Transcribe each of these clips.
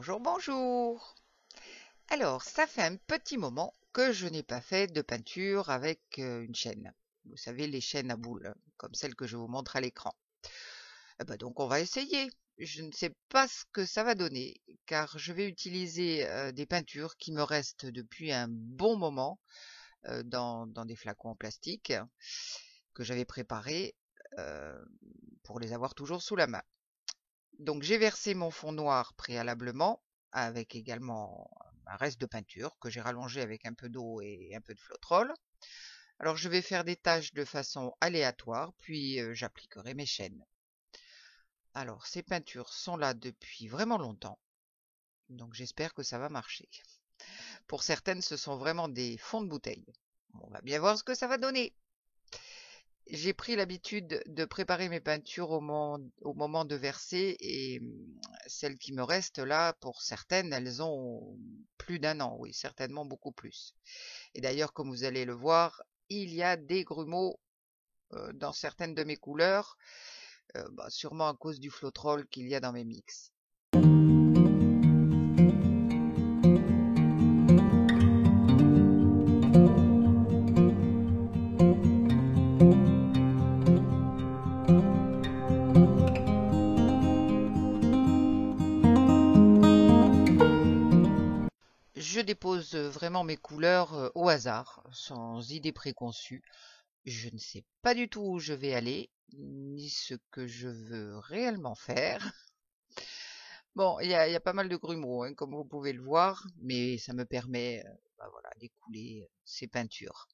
Bonjour, bonjour. Alors, ça fait un petit moment que je n'ai pas fait de peinture avec une chaîne. Vous savez, les chaînes à boules, comme celle que je vous montre à l'écran. Donc, on va essayer. Je ne sais pas ce que ça va donner, car je vais utiliser des peintures qui me restent depuis un bon moment dans des flacons en plastique que j'avais préparés euh, pour les avoir toujours sous la main. Donc j'ai versé mon fond noir préalablement, avec également un reste de peinture que j'ai rallongé avec un peu d'eau et un peu de flottral. Alors je vais faire des taches de façon aléatoire, puis j'appliquerai mes chaînes. Alors ces peintures sont là depuis vraiment longtemps, donc j'espère que ça va marcher. Pour certaines, ce sont vraiment des fonds de bouteille. On va bien voir ce que ça va donner. J'ai pris l'habitude de préparer mes peintures au moment de verser et celles qui me restent là, pour certaines, elles ont plus d'un an, oui, certainement beaucoup plus. Et d'ailleurs, comme vous allez le voir, il y a des grumeaux dans certaines de mes couleurs, sûrement à cause du flotrol qu'il y a dans mes mix. Je dépose vraiment mes couleurs au hasard, sans idée préconçue. Je ne sais pas du tout où je vais aller, ni ce que je veux réellement faire. Bon, il y a pas mal de grumeaux, hein, comme vous pouvez le voir, mais ça me permet voilà, d'écouler ces peintures.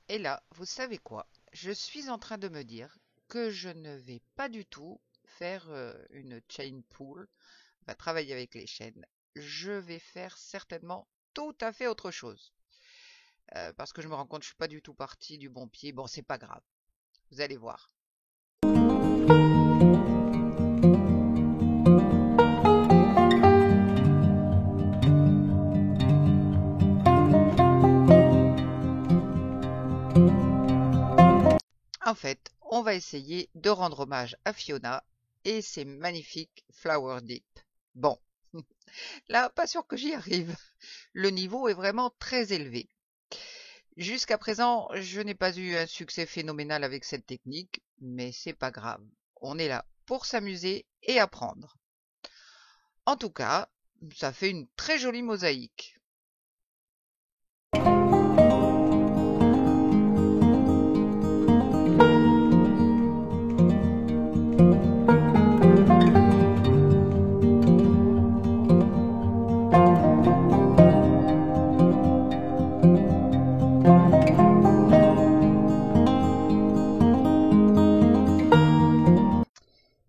Et là, vous savez quoi? Je suis en train de me dire que je ne vais pas du tout faire une chain pull, travailler avec les chaînes. Je vais faire certainement tout à fait autre chose. Parce que je me rends compte que je suis pas du tout partie du bon pied. Bon, c'est pas grave. Vous allez voir. En fait, on va essayer de rendre hommage à Fiona et ses magnifiques Flower Dip. Bon, là, pas sûr que j'y arrive. Le niveau est vraiment très élevé. Jusqu'à présent, je n'ai pas eu un succès phénoménal avec cette technique, mais c'est pas grave. On est là pour s'amuser et apprendre. En tout cas, ça fait une très jolie mosaïque.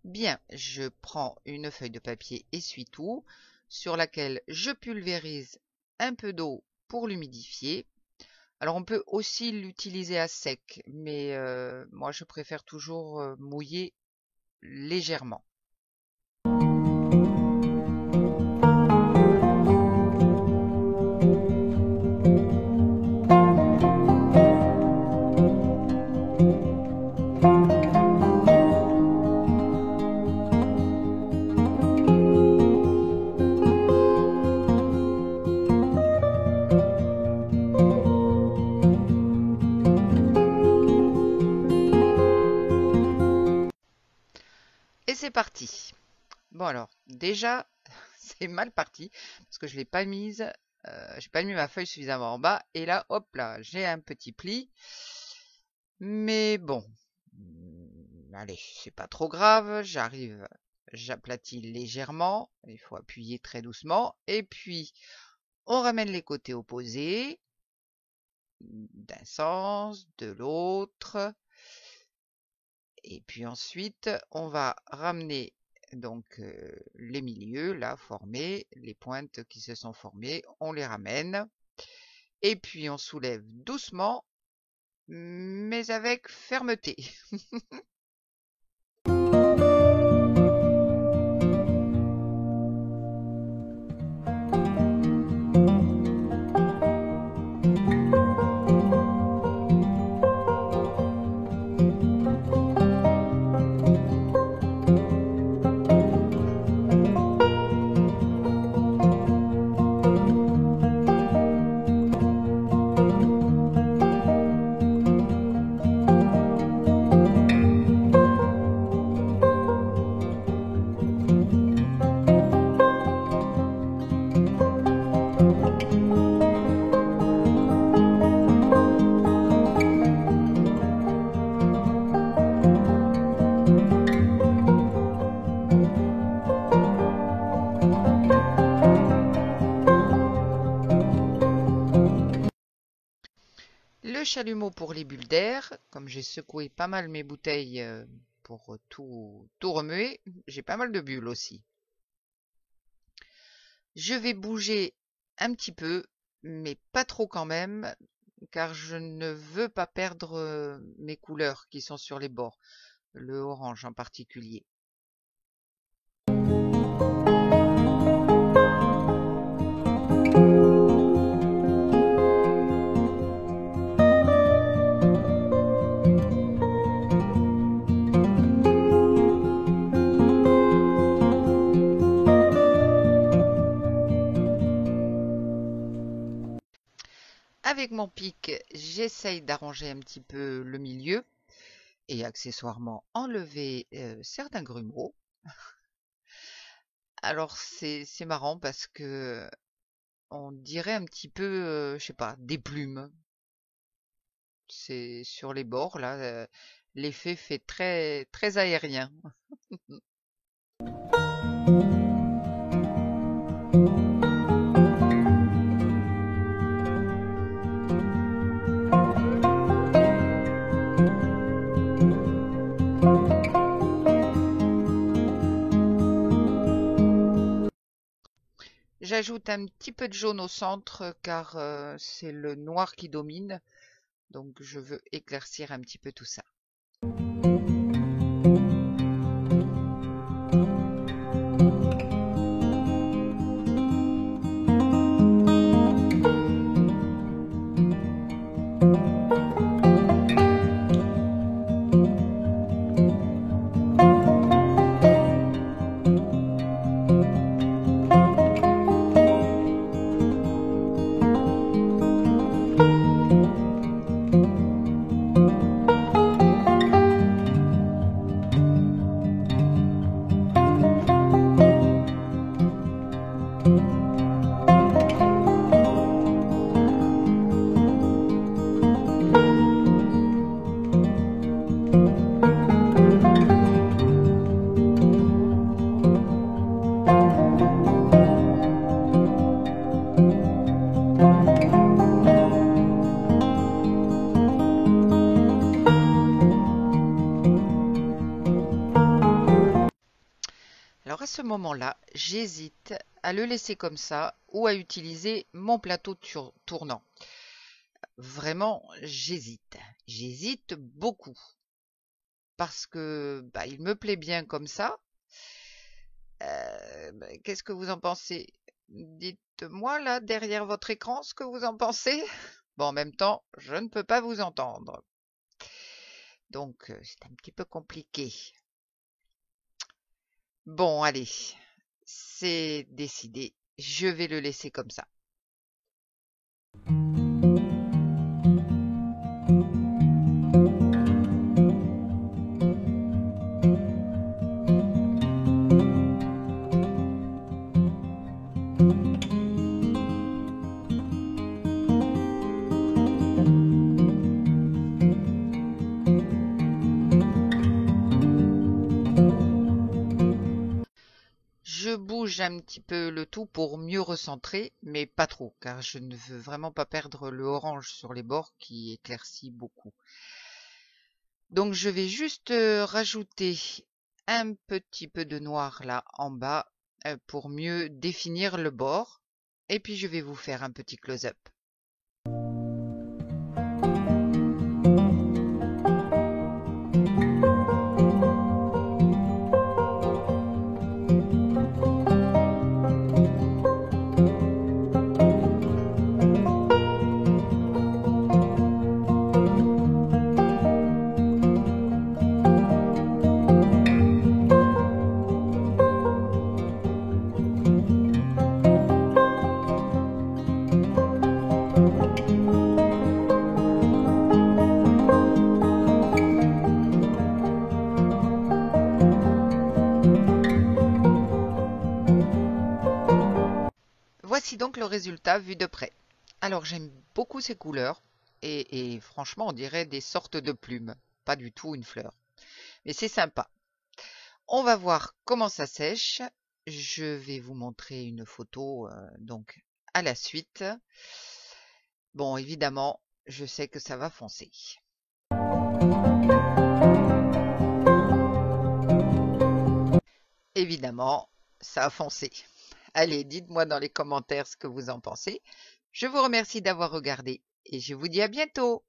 Bien, je prends une feuille de papier essuie-tout sur laquelle je pulvérise un peu d'eau pour l'humidifier. Alors on peut aussi l'utiliser à sec, mais moi je préfère toujours mouiller légèrement. Et c'est parti. Bon alors, déjà, c'est mal parti parce que je l'ai pas mise, j'ai pas mis ma feuille suffisamment en bas et là, hop là, j'ai un petit pli. Mais bon, allez, c'est pas trop grave, j'aplatis légèrement, il faut appuyer très doucement et puis on ramène les côtés opposés d'un sens, de l'autre Et puis ensuite, on va ramener donc les milieux là formés, les pointes qui se sont formées, on les ramène. Et puis on soulève doucement, mais avec fermeté. Le chalumeau pour les bulles d'air, comme j'ai secoué pas mal mes bouteilles pour tout remuer, j'ai pas mal de bulles aussi. Je vais bouger un petit peu, mais pas trop quand même, car je ne veux pas perdre mes couleurs qui sont sur les bords, le orange en particulier. Avec mon pic, j'essaye d'arranger un petit peu le milieu et accessoirement enlever certains grumeaux. Alors c'est marrant parce que on dirait un petit peu, je sais pas, des plumes. C'est sur les bords là, l'effet fait très très aérien. J'ajoute un petit peu de jaune au centre car c'est le noir qui domine, donc je veux éclaircir un petit peu tout ça. Alors à ce moment-là, j'hésite à le laisser comme ça ou à utiliser mon plateau tournant. Vraiment, j'hésite. J'hésite beaucoup parce que il me plaît bien comme ça. Qu'est-ce que vous en pensez? Dites-moi là derrière votre écran ce que vous en pensez. Bon, en même temps, je ne peux pas vous entendre. Donc c'est un petit peu compliqué. Bon, allez, c'est décidé. Je vais le laisser comme ça. Je bouge un petit peu le tout pour mieux recentrer, mais pas trop, car je ne veux vraiment pas perdre le orange sur les bords qui éclaircit beaucoup. Donc je vais juste rajouter un petit peu de noir là en bas pour mieux définir le bord. Et puis je vais vous faire un petit close-up. Voici donc le résultat vu de près. Alors j'aime beaucoup ces couleurs et franchement on dirait des sortes de plumes, pas du tout une fleur. Mais c'est sympa. On va voir comment ça sèche. Je vais vous montrer une photo donc à la suite. Bon, évidemment, je sais que ça va foncer. Évidemment, ça a foncé. Allez, dites-moi dans les commentaires ce que vous en pensez. Je vous remercie d'avoir regardé et je vous dis à bientôt.